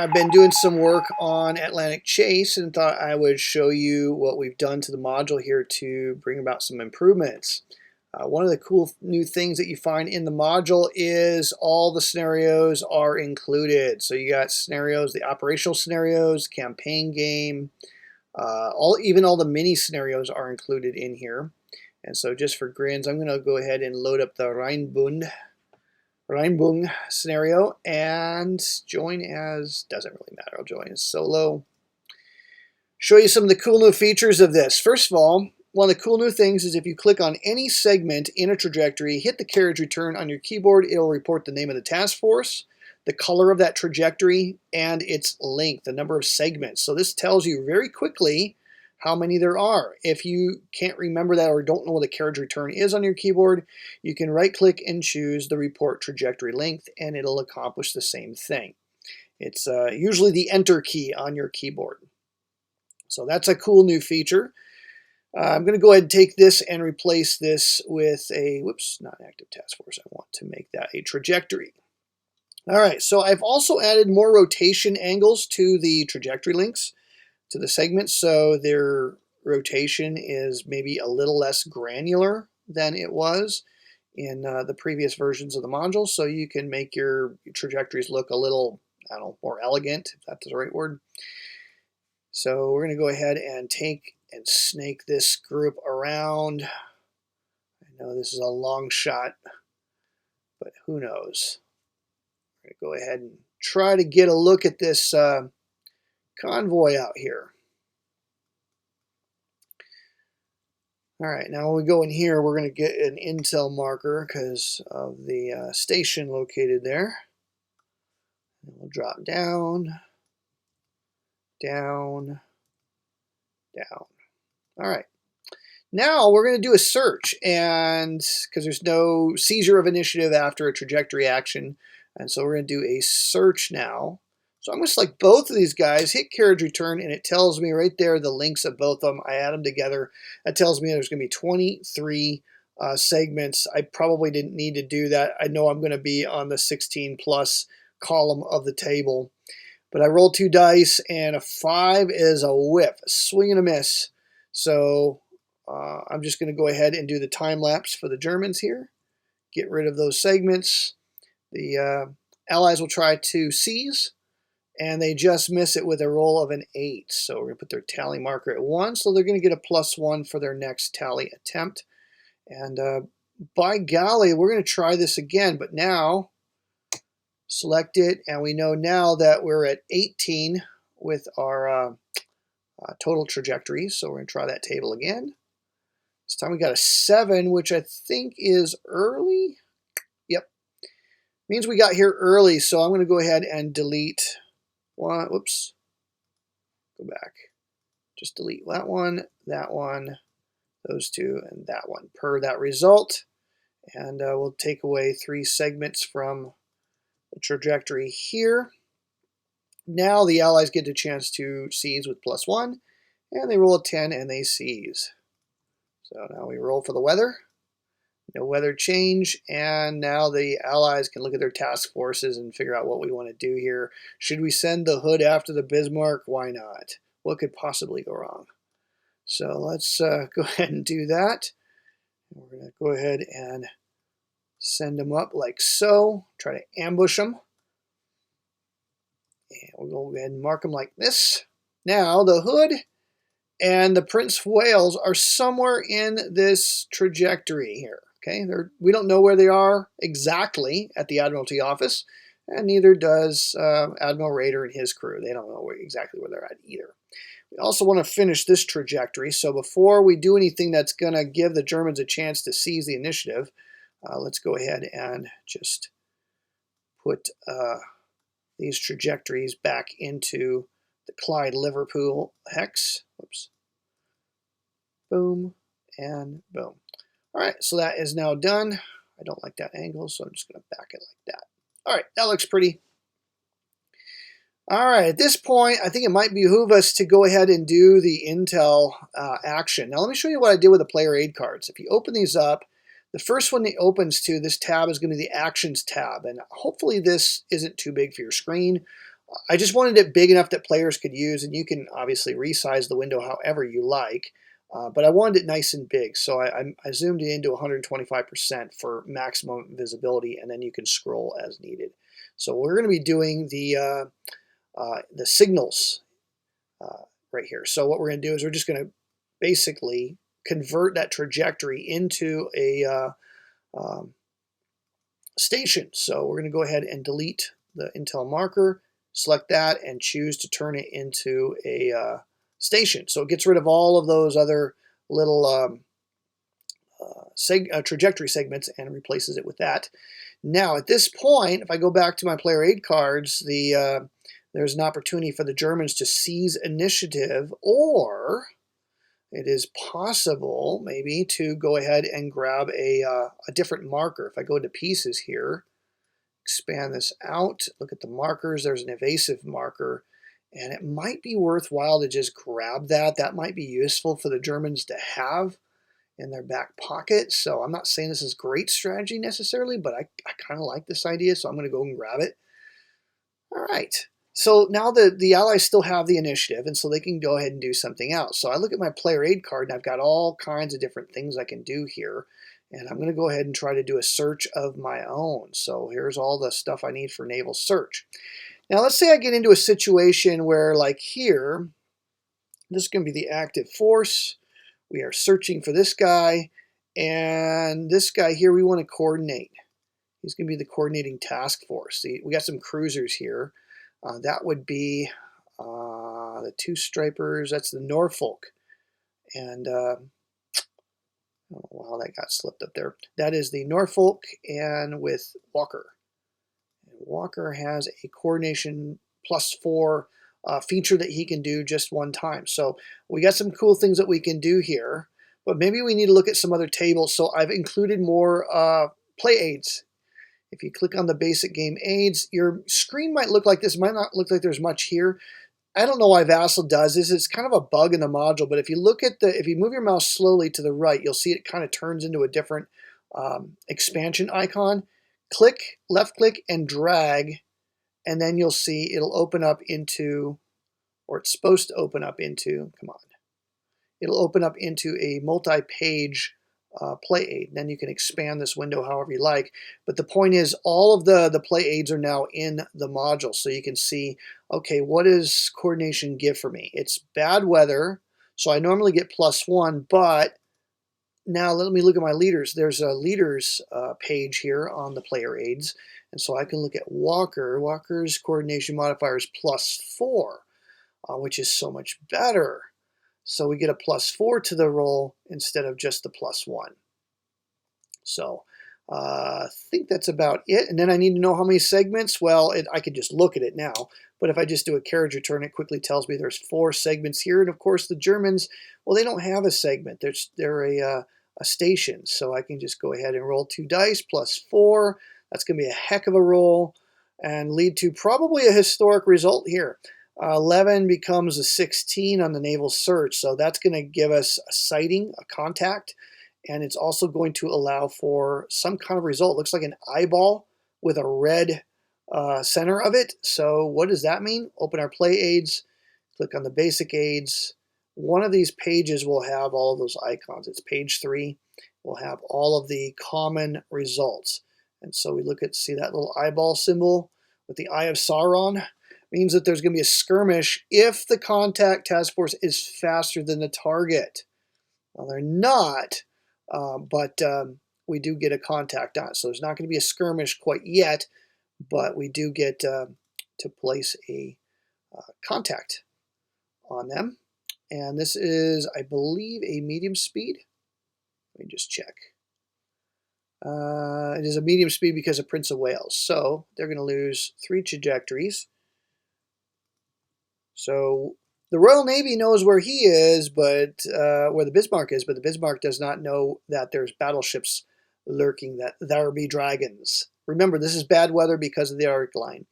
I've been doing some work on Atlantic Chase and thought I would show you what we've done to the module here to bring about some improvements. One of the cool new things that you find in the module is all the scenarios are included. So you got scenarios, the operational scenarios, campaign game, even all the mini scenarios are included in here. And so just for grins, I'm going to go ahead and load up the Rheinbung scenario and join as, doesn't really matter, I'll join as solo. Show you some of the cool new features of this. First of all, one of the cool new things is if you click on any segment in a trajectory, hit the carriage return on your keyboard, it'll report the name of the task force, the color of that trajectory, and its length, the number of segments. So this tells you very quickly how many there are. If you can't remember that or don't know what the carriage return is on your keyboard, you can right click and choose the report trajectory length and it'll accomplish the same thing. It's usually the enter key on your keyboard. So that's a cool new feature. I'm going to go ahead and take this and replace this with a, whoops, not an active task force. I want to make that a trajectory. All right, so I've also added more rotation angles to the trajectory links, to the segments, so their rotation is maybe a little less granular than it was in the previous versions of the module, so you can make your trajectories look a little, I don't know, more elegant, if that's the right word. So we're going to go ahead and take and snake this group around. I know this is a long shot, but who knows. We're going to go ahead and try to get a look at this convoy out here. All right, now when we go in here, we're going to get an intel marker because of the station located there. And we'll drop down, down, down. All right. Now we're going to do a search, and because there's no seizure of initiative after a trajectory action, and so we're going to do a search now. So I'm going to select both of these guys, hit carriage return, and it tells me right there the links of both of them. I add them together. That tells me there's going to be 23 segments. I probably didn't need to do that. I know I'm going to be on the 16 plus column of the table. But I rolled 2 dice, and a 5 is a whiff, a swing and a miss. So I'm just going to go ahead and do the time lapse for the Germans here. Get rid of those segments. The Allies will try to seize, and they just miss it with a roll of an 8. So we're going to put their tally marker at 1, so they're going to get a +1 for their next tally attempt. And by golly, we're going to try this again, but now select it, and we know now that we're at 18 with our total trajectories, so we're going to try that table again. This time we got a 7, which I think is early. Yep, means we got here early, so I'm going to go ahead and delete one. Whoops, go back. Just delete that one, those two, and that one per that result. And we'll take away 3 segments from the trajectory here. Now the Allies get a chance to seize with +1, and they roll a 10 and they seize. So now we roll for the weather. No weather change, and now the Allies can look at their task forces and figure out what we want to do here. Should we send the Hood after the Bismarck? Why not? What could possibly go wrong? So let's go ahead and do that. We're going to go ahead and send them up like so. Try to ambush them. And we'll go ahead and mark them like this. Now the Hood and the Prince of Wales are somewhere in this trajectory here. Okay, we don't know where they are exactly at the Admiralty office, and neither does Admiral Rader and his crew. They don't know exactly where they're at either. We also want to finish this trajectory, so before we do anything that's going to give the Germans a chance to seize the initiative, let's go ahead and just put these trajectories back into the Clyde-Liverpool hex. Whoops. Boom and boom. All right, so that is now done. I don't like that angle, so I'm just going to back it like that. All right, that looks pretty. All right, at this point, I think it might behoove us to go ahead and do the intel action. Now, let me show you what I did with the player aid cards. If you open these up, the first one that opens to this tab is going to be the Actions tab, and hopefully this isn't too big for your screen. I just wanted it big enough that players could use, and you can obviously resize the window however you like, but I wanted it nice and big, so I zoomed it into 125% for maximum visibility, and then you can scroll as needed. So we're going to be doing the signals right here. So what we're going to do is we're just going to basically convert that trajectory into a station. So we're going to go ahead and delete the Intel marker, select that, and choose to turn it into a station. So it gets rid of all of those other little trajectory segments and replaces it with that. Now at this point, if I go back to my player aid cards, there's an opportunity for the Germans to seize initiative, or it is possible maybe to go ahead and grab a different marker. If I go to pieces here, expand this out, look at the markers, there's an evasive marker, and it might be worthwhile to just grab that. That might be useful for the Germans to have in their back pocket. So I'm not saying this is great strategy necessarily, but I kind of like this idea, so I'm going to go and grab it. All right. So now the allies still have the initiative, and so they can go ahead and do something else. So I look at my player aid card, and I've got all kinds of different things I can do here. And I'm going to go ahead and try to do a search of my own. So here's all the stuff I need for Naval Search. Now let's say I get into a situation where, like here, this is going to be the active force. We are searching for this guy, and this guy here we want to coordinate. He's going to be the coordinating task force. See, we got some cruisers here. That would be the two stripers. That's the Norfolk. And oh, wow, that got slipped up there. That is the Norfolk, and with Walker. And Walker has a coordination +4 feature that he can do just one time. So we got some cool things that we can do here, but maybe we need to look at some other tables. So I've included more play aids. If you click on the basic game aids, your screen might look like this. It might not look like there's much here. I don't know why VASSAL does this. It's kind of a bug in the module, but if you look at if you move your mouse slowly to the right, you'll see it kind of turns into a different expansion icon. Click, left click, and drag, and then you'll see it'll open up into, or it's supposed to open up into, come on. It'll open up into a multi-page play aid. Then you can expand this window however you like. But the point is, all of the play aids are now in the module. So you can see, okay, what does coordination give for me? It's bad weather. So I normally get +1, but now let me look at my leaders. There's a leaders page here on the player aids. And so I can look at Walker. Walker's coordination modifier is +4, which is so much better. So we get a +4 to the roll instead of just the +1. So I think that's about it. And then I need to know how many segments. Well, I could just look at it now. But if I just do a carriage return, it quickly tells me there's 4 segments here. And of course, the Germans, well, they don't have a segment. They're a station. So I can just go ahead and roll 2 dice +4. That's going to be a heck of a roll and lead to probably a historic result here. 11 becomes a 16 on the Naval Search, so that's going to give us a sighting, a contact, and it's also going to allow for some kind of result. It looks like an eyeball with a red center of it. So what does that mean? Open our play aids, click on the basic aids. One of these pages will have all of those icons. It's page 3. We'll have all of the common results. And so we look at, see that little eyeball symbol with the Eye of Sauron? Means that there's going to be a skirmish if the contact task force is faster than the target. Well, they're not, but we do get a contact on it. So there's not going to be a skirmish quite yet, but we do get to place a contact on them. And this is, I believe, a medium speed. Let me just check. It is a medium speed because of Prince of Wales. So they're going to lose 3 trajectories. So the Royal Navy knows where he is, but where the Bismarck is, but the Bismarck does not know that there's battleships lurking, that there be dragons. Remember, this is bad weather because of the Arctic line.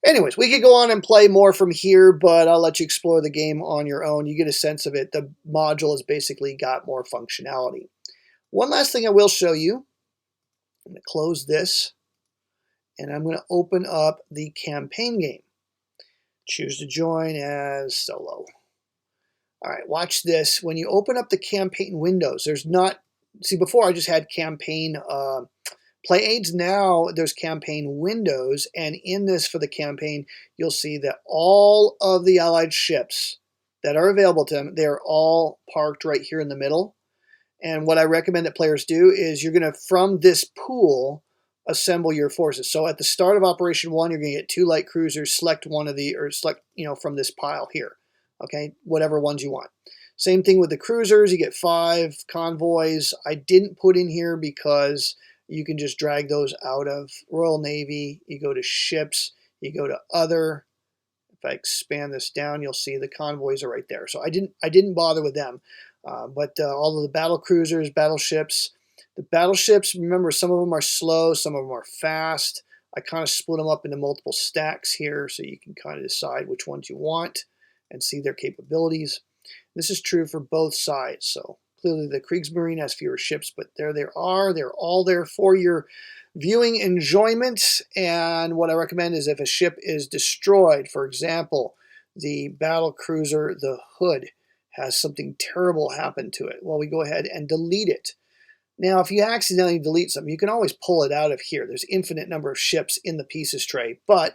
Anyways, we could go on and play more from here, but I'll let you explore the game on your own. You get a sense of it. The module has basically got more functionality. One last thing I will show you. I'm going to close this, and I'm going to open up the campaign game. Choose to join as solo. All right, watch this. When you open up the campaign windows, there's not, see before I just had campaign play aids. Now there's campaign windows, and in this for the campaign, you'll see that all of the Allied ships that are available to them, they're all parked right here in the middle. And what I recommend that players do is you're going to, from this pool, assemble your forces. So at the start of Operation 1, you're going to get 2 light cruisers. Select one of the, or select, from this pile here. Okay, whatever ones you want. Same thing with the cruisers. You get 5 convoys. I didn't put in here because you can just drag those out of Royal Navy. You go to ships. You go to other. If I expand this down, you'll see the convoys are right there. So I didn't bother with them. But all of the battle cruisers, battleships. The battleships, remember, some of them are slow, some of them are fast. I kind of split them up into multiple stacks here so you can kind of decide which ones you want and see their capabilities. This is true for both sides. So clearly the Kriegsmarine has fewer ships, but there they are. They're all there for your viewing enjoyment. And what I recommend is if a ship is destroyed, for example, the battle cruiser, the Hood, has something terrible happen to it, well, we go ahead and delete it. Now, if you accidentally delete something, you can always pull it out of here. There's infinite number of ships in the pieces tray, but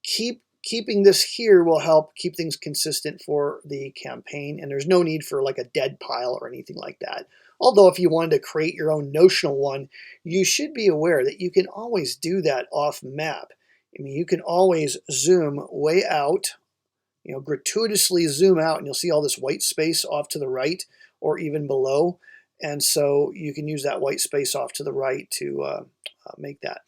keeping this here will help keep things consistent for the campaign, and there's no need for like a dead pile or anything like that. Although if you wanted to create your own notional one, you should be aware that you can always do that off map. I mean, you can always zoom way out, gratuitously zoom out, and you'll see all this white space off to the right or even below. And so you can use that white space off to the right to make that.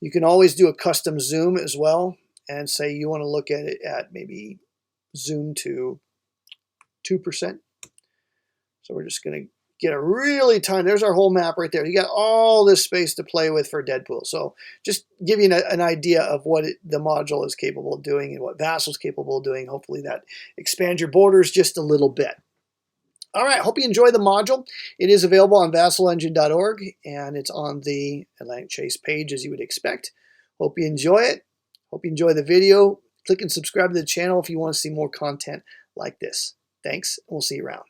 You can always do a custom zoom as well and say you want to look at it at maybe zoom to 2%. So we're just going to get a really tiny, there's our whole map right there. You got all this space to play with for Deadpool. So just give you an idea of what the module is capable of doing and what VASSAL is capable of doing. Hopefully that expands your borders just a little bit. All right, hope you enjoy the module. It is available on VASSALengine.org, and it's on the Atlantic Chase page, as you would expect. Hope you enjoy it. Hope you enjoy the video. Click and subscribe to the channel if you want to see more content like this. Thanks, and we'll see you around.